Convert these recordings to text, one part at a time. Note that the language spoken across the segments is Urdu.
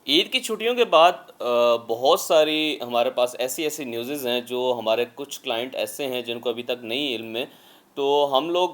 عید کی چھٹیوں کے بعد بہت ساری ہمارے پاس ایسی ایسی نیوزز ہیں جو ہمارے کچھ کلائنٹ ایسے ہیں جن کو ابھی تک نہیں علم ہے. تو ہم لوگ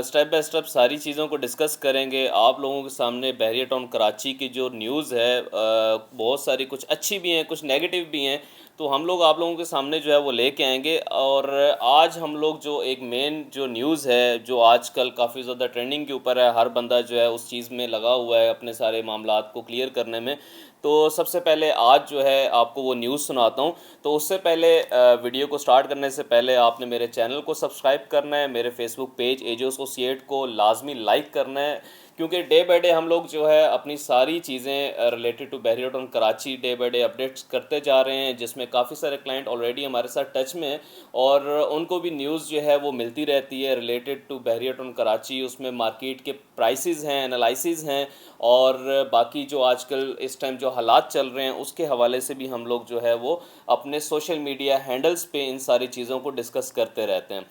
سٹیپ بائی سٹیپ ساری چیزوں کو ڈسکس کریں گے آپ لوگوں کے سامنے. بحریہ ٹاؤن کراچی کی جو نیوز ہے بہت ساری کچھ اچھی بھی ہیں کچھ نیگیٹو بھی ہیں. تو ہم لوگ آپ لوگوں کے سامنے جو ہے وہ لے کے آئیں گے. اور آج ہم لوگ جو ایک مین جو نیوز ہے جو آج کل کافی زیادہ ٹرینڈنگ کے اوپر ہے, ہر بندہ جو ہے اس چیز میں لگا ہوا ہے اپنے سارے معاملات کو کلیئر کرنے میں. تو سب سے پہلے آج جو ہے آپ کو وہ نیوز سناتا ہوں. تو اس سے پہلے ویڈیو کو سٹارٹ کرنے سے پہلے آپ نے میرے چینل کو سبسکرائب کرنا ہے, میرے فیس بک پیج ایجو ایسوسیٹ کو لازمی لائک کرنا ہے, کیونکہ ڈے بائی ڈے ہم لوگ جو ہے اپنی ساری چیزیں ریلیٹڈ ٹو بحریہ town Karachi day by day updates کرتے جا رہے ہیں, جس میں کافی سارے کلائنٹ آلریڈی ہمارے ساتھ ٹچ میں ہیں اور ان کو بھی نیوز جو ہے وہ ملتی رہتی ہے ریلیٹڈ ٹو بحریہ ٹاؤن کراچی. اس میں مارکیٹ کے پرائسز ہیں, انالائسز ہیں, اور باقی جو آج کل اس ٹائم جو حالات چل رہے ہیں اس کے حوالے سے بھی ہم لوگ جو ہے وہ اپنے سوشل میڈیا ہینڈلز پہ ان ساری چیزوں کو ڈسکس کرتے رہتے ہیں.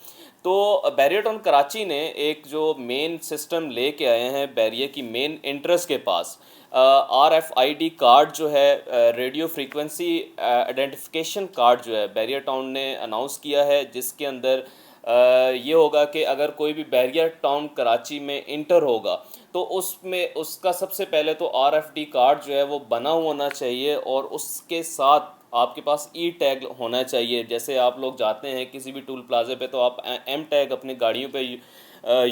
تو بحریہ ٹاؤن کراچی نے ایک جو مین سسٹم لے کے آئے ہیں بحریہ کی مین انٹرس کے پاس, RFID کارڈ جو ہے, ریڈیو فریکوینسی آئیڈینٹیفیکیشن کارڈ جو ہے بحریہ ٹاؤن نے اناؤنس کیا ہے, جس کے اندر یہ ہوگا کہ اگر کوئی بھی بحریہ ٹاؤن کراچی میں انٹر ہوگا تو اس کا سب سے پہلے تو RFD کارڈ جو ہے وہ بنا ہونا چاہیے, اور اس کے ساتھ آپ کے پاس ای ٹیگ ہونا چاہیے. جیسے آپ لوگ جاتے ہیں کسی بھی ٹول پلازے پہ تو آپ ایم ٹیگ اپنی گاڑیوں پہ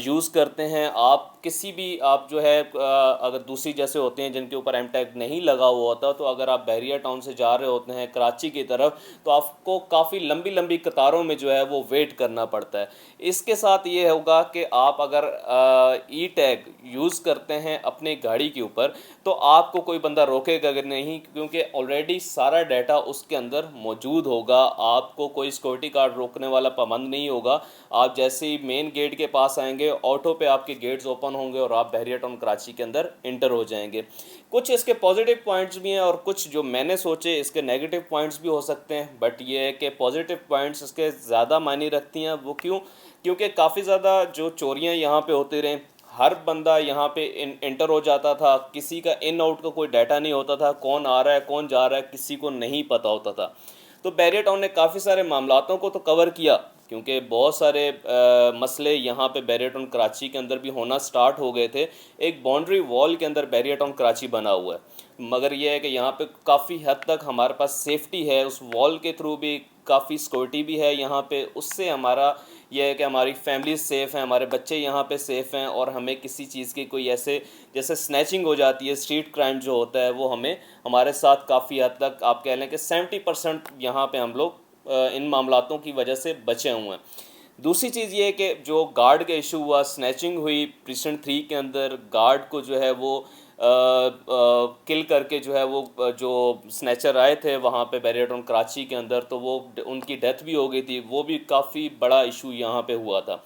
یوز کرتے ہیں. آپ کسی بھی آپ جو ہے اگر دوسری جیسے ہوتے ہیں جن کے اوپر ایم ٹیگ نہیں لگا ہوا ہوتا, تو اگر آپ بحریہ ٹاؤن سے جا رہے ہوتے ہیں کراچی کی طرف تو آپ کو کافی لمبی لمبی قطاروں میں جو ہے وہ ویٹ کرنا پڑتا ہے. اس کے ساتھ یہ ہوگا کہ آپ اگر ای ٹیگ یوز کرتے ہیں اپنے گاڑی کے اوپر تو آپ کو کوئی بندہ روکے گا نہیں, کیونکہ آلریڈی سارا ڈیٹا اس کے اندر موجود ہوگا. آپ کو کوئی سیکورٹی گارڈ روکنے والا پابند نہیں ہوگا. آپ جیسے ہی مین گیٹ کے پاس آئیں گے آٹو پہ آپ کے گیٹس اوپن ہوں گے اور آپ بحریہ ٹاؤن کراچی کے اندر انٹر ہو جائیں گے. کچھ اس کے پازیٹیو پوائنٹس بھی ہیں اور کچھ جو میں نے سوچے اس کے نیگیٹو پوائنٹس بھی ہو سکتے ہیں, بٹ یہ ہے کہ پازیٹیو پوائنٹس اس کے زیادہ معنی رکھتی ہیں. وہ کیونکہ کافی زیادہ جو چوریاں یہاں پہ ہوتی رہیں, ہر بندہ یہاں پہ انٹر ہو جاتا تھا, کسی کا ان آؤٹ کا کوئی ڈیٹا نہیں ہوتا تھا, کون آ رہا ہے کون جا رہا ہے کسی کو نہیں پتہ ہوتا تھا. تو بحریہ ٹاؤن نے کافی سارے معاملاتوں کو تو کور کیا, کیونکہ بہت سارے مسئلے یہاں پہ بحریہ ٹاؤن کراچی کے اندر بھی ہونا سٹارٹ ہو گئے تھے. ایک باؤنڈری وال کے اندر بحریہ ٹاؤن کراچی بنا ہوا ہے, مگر یہ ہے کہ یہاں پہ کافی حد تک ہمارے پاس سیفٹی ہے, اس وال کے تھرو بھی کافی سیکورٹی بھی ہے یہاں پہ. اس سے ہمارا یہ ہے کہ ہماری فیملیز سیف ہیں, ہمارے بچے یہاں پہ سیف ہیں, اور ہمیں کسی چیز کی کوئی ایسے جیسے سنیچنگ ہو جاتی ہے, اسٹریٹ کرائم جو ہوتا ہے وہ ہمارے ساتھ کافی حد تک آپ کہہ لیں کہ 70% یہاں پہ ہم لوگ ان معاملاتوں کی وجہ سے بچے ہوئے ہیں. دوسری چیز یہ ہے کہ جو گارڈ کا ایشو ہوا, سنیچنگ ہوئی پریسنٹ 3 کے اندر, گارڈ کو جو ہے وہ کل کر کے جو ہے وہ جو سنیچر آئے تھے وہاں پہ بحریہ ٹاؤن کراچی کے اندر, تو وہ ان کی ڈیتھ بھی ہو گئی تھی. وہ بھی کافی بڑا ایشو یہاں پہ ہوا تھا.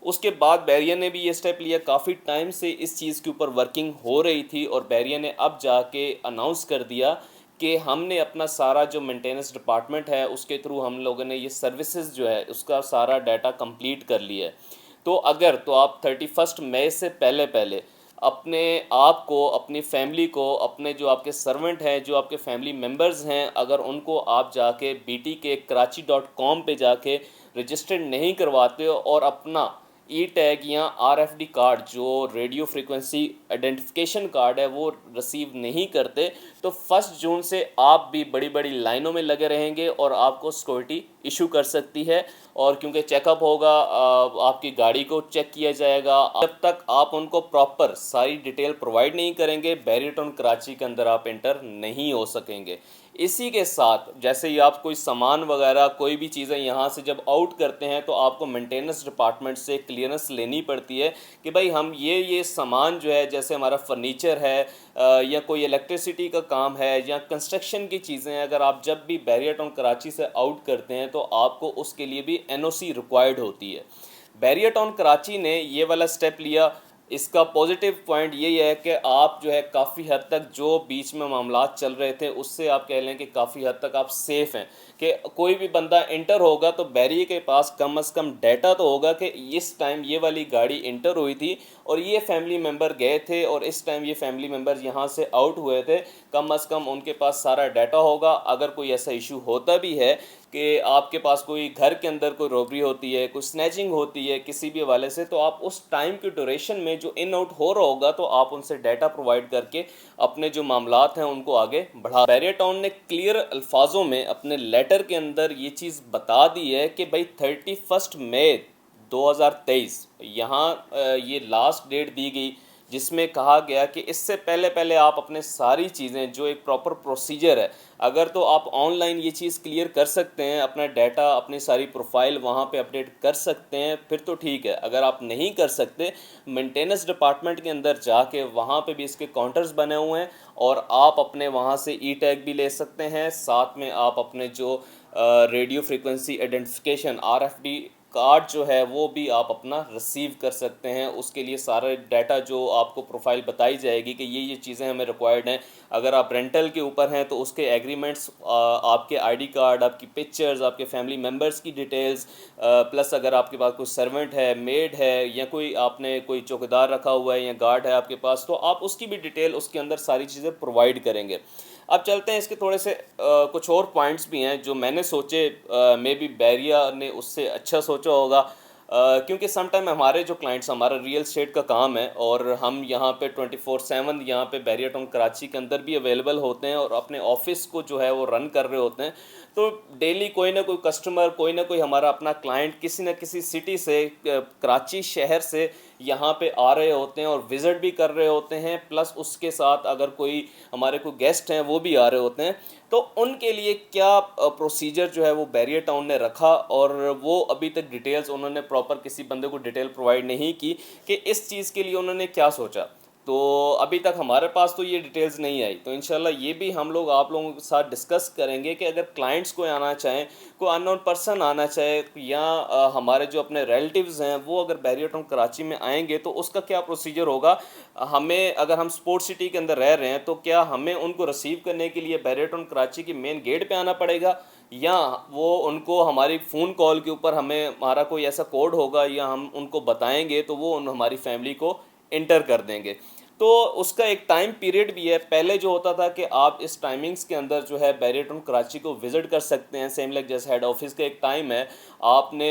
اس کے بعد بحریہ نے بھی یہ سٹیپ لیا, کافی ٹائم سے اس چیز کے اوپر ورکنگ ہو رہی تھی, اور بحریہ نے اب جا کے اناؤنس کر دیا کہ ہم نے اپنا سارا جو مینٹیننس ڈپارٹمنٹ ہے اس کے تھرو ہم لوگوں نے یہ سروسز جو ہے اس کا سارا ڈیٹا کمپلیٹ کر لیا ہے. تو آپ 31 مئی سے پہلے اپنے آپ کو, اپنی فیملی کو, اپنے جو آپ کے سرونٹ ہیں, جو آپ کے فیملی ممبرز ہیں, اگر ان کو آپ جا کے btk-karachi.com پہ جا کے رجسٹرڈ نہیں کرواتے ہو اور اپنا ای ٹیگ یا RFD کارڈ جو ریڈیو فریکوینسی آئیڈینٹیفیکیشن کارڈ ہے وہ رسیو نہیں کرتے, تو 1 جون سے آپ بھی بڑی بڑی لائنوں میں لگے رہیں گے اور آپ کو سیکورٹی ایشو کر سکتی ہے. اور کیونکہ چیک اپ ہوگا, آپ کی گاڑی کو چیک کیا جائے گا, جب تک آپ ان کو پراپر ساری ڈیٹیل پرووائڈ نہیں کریں گے بحریہ ٹاؤن کراچی کے اندر آپ انٹر نہیں ہو سکیں گے. اسی کے ساتھ جیسے ہی آپ کوئی سامان وغیرہ کوئی بھی چیزیں یہاں سے جب آؤٹ کرتے ہیں تو آپ کو مینٹیننس ڈپارٹمنٹ سے کلیئرنس لینی پڑتی ہے کہ بھائی ہم یہ سامان جو ہے, جیسے ہمارا فرنیچر ہے یا کوئی الیکٹریسٹی کا کام ہے یا کنسٹرکشن کی چیزیں, اگر آپ جب بھی بحریہ ٹاؤن کراچی سے آؤٹ کرتے ہیں تو آپ کو اس کے لیے بھی NOC ریکوائرڈ ہوتی ہے. بحریہ ٹاؤن کراچی نے یہ والا سٹیپ لیا. اس کا پازیٹیو پوائنٹ یہی ہے کہ آپ جو ہے کافی حد تک جو بیچ میں معاملات چل رہے تھے اس سے آپ کہہ لیں کہ کافی حد تک آپ سیف ہیں, کہ کوئی بھی بندہ انٹر ہوگا تو بحریہ کے پاس کم از کم ڈیٹا تو ہوگا کہ اس ٹائم یہ والی گاڑی انٹر ہوئی تھی اور یہ فیملی ممبر گئے تھے اور اس ٹائم یہ فیملی ممبر یہاں سے آؤٹ ہوئے تھے، کم از کم ان کے پاس سارا ڈیٹا ہوگا. اگر کوئی ایسا ایشو ہوتا بھی ہے کہ آپ کے پاس کوئی گھر کے اندر کوئی روبری ہوتی ہے، کوئی سنیچنگ ہوتی ہے کسی بھی حوالے سے، تو آپ اس ٹائم کی ڈیوریشن میں جو ان آؤٹ ہو رہا ہوگا تو آپ ان سے ڈیٹا پرووائڈ کر کے اپنے جو معاملات ہیں ان کو آگے بڑھا. بیریا ٹاؤن نے کلیئر الفاظوں میں اپنے لیٹر کے اندر یہ چیز بتا دی ہے کہ بھائی 31 مئی 2023 یہاں یہ لاسٹ ڈیٹ دی گئی، جس میں کہا گیا کہ اس سے پہلے آپ اپنے ساری چیزیں جو ایک پراپر پروسیجر ہے، اگر تو آپ آن لائن یہ چیز کلیئر کر سکتے ہیں، اپنا ڈیٹا اپنی ساری پروفائل وہاں پہ اپڈیٹ کر سکتے ہیں، پھر تو ٹھیک ہے. اگر آپ نہیں کر سکتے، مینٹیننس ڈپارٹمنٹ کے اندر جا کے وہاں پہ بھی اس کے کاؤنٹرز بنے ہوئے ہیں اور آپ اپنے وہاں سے ای ٹیگ بھی لے سکتے ہیں. ساتھ میں آپ اپنے جو radio frequency identification RFD card جو ہے وہ بھی آپ اپنا ریسیو کر سکتے ہیں. اس کے لیے سارے ڈیٹا جو آپ کو پروفائل بتائی جائے گی کہ یہ چیزیں ہمیں ریکوائرڈ ہیں. اگر آپ رینٹل کے اوپر ہیں تو اس کے ایگریمنٹس، آپ کے ID کارڈ، آپ کی پکچرز، آپ کے فیملی ممبرس کی ڈیٹیلز، پلس اگر آپ کے پاس کوئی سرونٹ ہے، میڈ ہے، یا کوئی آپ نے کوئی چوکیدار رکھا ہوا ہے یا گارڈ ہے آپ کے پاس، تو آپ اس کی بھی ڈیٹیل اس کے اندر ساری چیزیں پرووائڈ کریں گے. اب چلتے ہیں اس کے تھوڑے سے کچھ اور پوائنٹس بھی ہیں جو میں نے سوچے، مے بی بیریا نے اس سے اچھا سوچا ہوگا، کیونکہ سم ٹائم ہمارے جو کلائنٹس، ہمارا ریئل اسٹیٹ کا کام ہے اور ہم یہاں پہ 24/7 یہاں پہ بیریا ٹاؤن کراچی کے اندر بھی اویلیبل ہوتے ہیں اور اپنے آفس کو جو ہے وہ رن کر رہے ہوتے ہیں. تو ڈیلی کوئی نہ کوئی کسٹمر، کوئی نہ کوئی ہمارا اپنا کلائنٹ کسی نہ کسی سٹی سے، کراچی شہر سے یہاں پہ آ رہے ہوتے ہیں اور وزٹ بھی کر رہے ہوتے ہیں، پلس اس کے ساتھ اگر کوئی ہمارے کوئی گیسٹ ہیں وہ بھی آ رہے ہوتے ہیں. تو ان کے لیے کیا پروسیجر جو ہے وہ بیریا ٹاؤن نے رکھا، اور وہ ابھی تک ڈیٹیلز انہوں نے پراپر کسی بندے کو ڈیٹیل پرووائڈ نہیں کی کہ اس چیز کے لیے انہوں نے کیا سوچا. تو ابھی تک ہمارے پاس تو یہ ڈیٹیلز نہیں آئی. تو انشاءاللہ یہ بھی ہم لوگ آپ لوگوں کے ساتھ ڈسکس کریں گے کہ اگر کلائنٹس کوئی آنا چاہیں، کوئی ان نون پرسن آنا چاہے، یا ہمارے جو اپنے ریلیٹیوز ہیں وہ اگر بیریا ٹاؤن کراچی میں آئیں گے تو اس کا کیا پروسیجر ہوگا. ہمیں اگر ہم سپورٹ سٹی کے اندر رہ رہے ہیں تو کیا ہمیں ان کو ریسیو کرنے کے لیے بیریا ٹاؤن کراچی کی مین گیٹ پہ آنا پڑے گا، یا وہ ان کو ہماری فون کال کے اوپر ہمارا کوئی ایسا کوڈ ہوگا یا ہم ان کو بتائیں گے تو وہ ہماری فیملی کو انٹر کر دیں گے. تو اس کا ایک ٹائم پیریڈ بھی ہے. پہلے جو ہوتا تھا کہ آپ اس ٹائمنگز کے اندر جو ہے بیریا ٹاؤن کراچی کو وزٹ کر سکتے ہیں، سیم لائک جیسے ہیڈ آفس کا ایک ٹائم ہے، آپ نے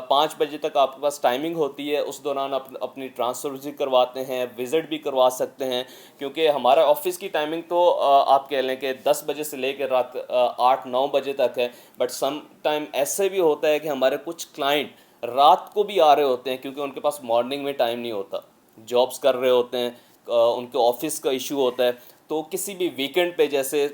5 بجے تک آپ کے پاس ٹائمنگ ہوتی ہے، اس دوران آپ اپنی ٹرانسفر بھی کرواتے ہیں، وزٹ بھی کروا سکتے ہیں. کیونکہ ہمارا آفس کی ٹائمنگ تو آپ کہہ لیں کہ 10 بجے سے لے کے رات 8-9 بجے تک ہے. بٹ سم ٹائم ایسے بھی ہوتا ہے کہ ہمارے کچھ کلائنٹ رات کو بھی آ رہے ہوتے ہیں کیونکہ ان کے پاس مارننگ میں ٹائم نہیں ہوتا، جابس کر رہے ہوتے ہیں، ان کے آفس کا ایشو ہوتا ہے. تو کسی بھی ویکنڈ پہ جیسے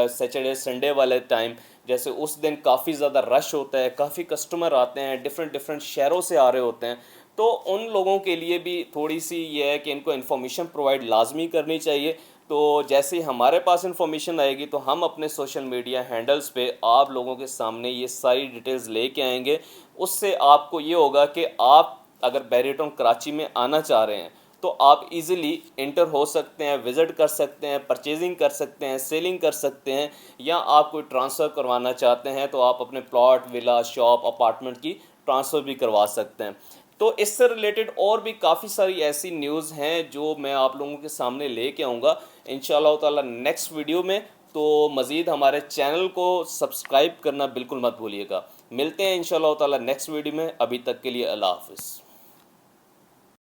سیٹرڈے سنڈے والے ٹائم، جیسے اس دن کافی زیادہ رش ہوتا ہے، کافی کسٹمر آتے ہیں، ڈفرینٹ شہروں سے آ رہے ہوتے ہیں. تو ان لوگوں کے لیے بھی تھوڑی سی یہ ہے کہ ان کو انفارمیشن پرووائڈ لازمی کرنی چاہیے. تو جیسے ہی ہمارے پاس انفارمیشن آئے گی تو ہم اپنے سوشل میڈیا ہینڈلز پہ آپ لوگوں کے سامنے یہ ساری ڈیٹیلز لے کے آئیں گے. اس سے آپ کو یہ ہوگا کہ آپ اگر بیریا ٹاؤن کراچی میں آنا چاہ رہے ہیں تو آپ ایزیلی انٹر ہو سکتے ہیں، وزٹ کر سکتے ہیں، پرچیزنگ کر سکتے ہیں، سیلنگ کر سکتے ہیں، یا آپ کوئی ٹرانسفر کروانا چاہتے ہیں تو آپ اپنے پلاٹ، ولا، شاپ، اپارٹمنٹ کی ٹرانسفر بھی کروا سکتے ہیں. تو اس سے ریلیٹڈ اور بھی کافی ساری ایسی نیوز ہیں جو میں آپ لوگوں کے سامنے لے کے آؤں گا انشاءاللہ تعالی نیکسٹ ویڈیو میں. تو مزید ہمارے چینل کو سبسکرائب کرنا بالکل مت بھولیے گا. ملتے ہیں انشاءاللہ تعالی نیکسٹ ویڈیو میں. ابھی تک کے لیے اللہ حافظ.